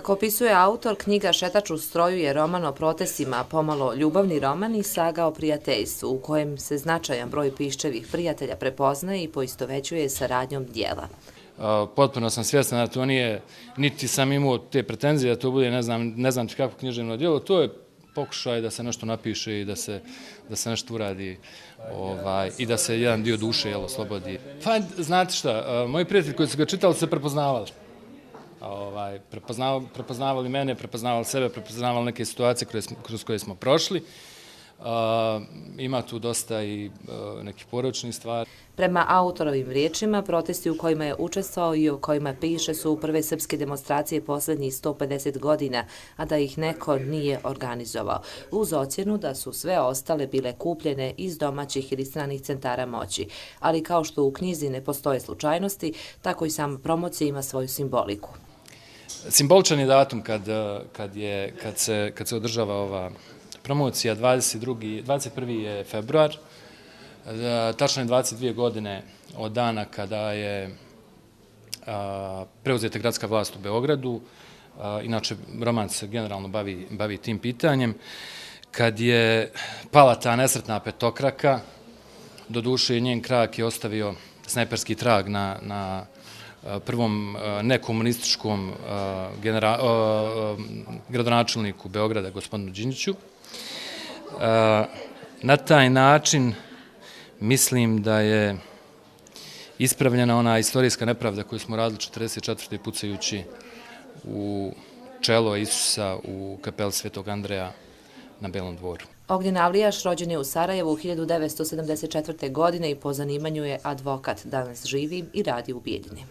Kako opisuje autor, knjiga Šetač u stroju je roman o protestima, pomalo ljubavni roman i saga o prijateljstvu, u kojem se značajan broj Piščevih prijatelja prepoznaje i poistovećuje saradnjom dijela. Potpuno sam svjestan da to nije, niti sam imao te pretenzije da to bude ne znam kako književno djelo, to je pokušaj da se nešto napiše i da se nešto uradi i da se jedan dio duše oslobodi. Pa, znate šta, moji prijatelji koji su ga čitali su se prepoznavali. Prepoznavali mene, prepoznavali sebe, prepoznavali neke situacije kroz koje smo prošli. Ima tu dosta i nekih poročnih stvari. Prema autorovim riječima, protesti u kojima je učestvovao i o kojima piše su prve srpske demonstracije posljednjih 150 godina, a da ih neko nije organizovao, uz ocjenu da su sve ostale bile kupljene iz domaćih ili stranih centara moći. Ali kao što u knjizi ne postoje slučajnosti, tako i sama promocija ima svoju simboliku. Simboličan je datum kad se održava ova promocija, 21. je februar, tačno je 22 godine od dana kada je preuzeta gradska vlast u Beogradu, inače roman se generalno bavi tim pitanjem, kad je pala ta nesretna petokraka, doduše njen krak je ostavio snajperski trag na prvom nekomunističkom gradonačelniku Beograda, gospodinu Đinđiću. Na taj način mislim da je ispravljena ona istorijska nepravda koju smo radili 1944. pucajući u čelo Isusa u kapeli Svetog Andreja na Belom dvoru. Ognjen Avlijaš rođen je u Sarajevu 1974. godine i po zanimanju je advokat. Danas živi i radi u Bijeljini.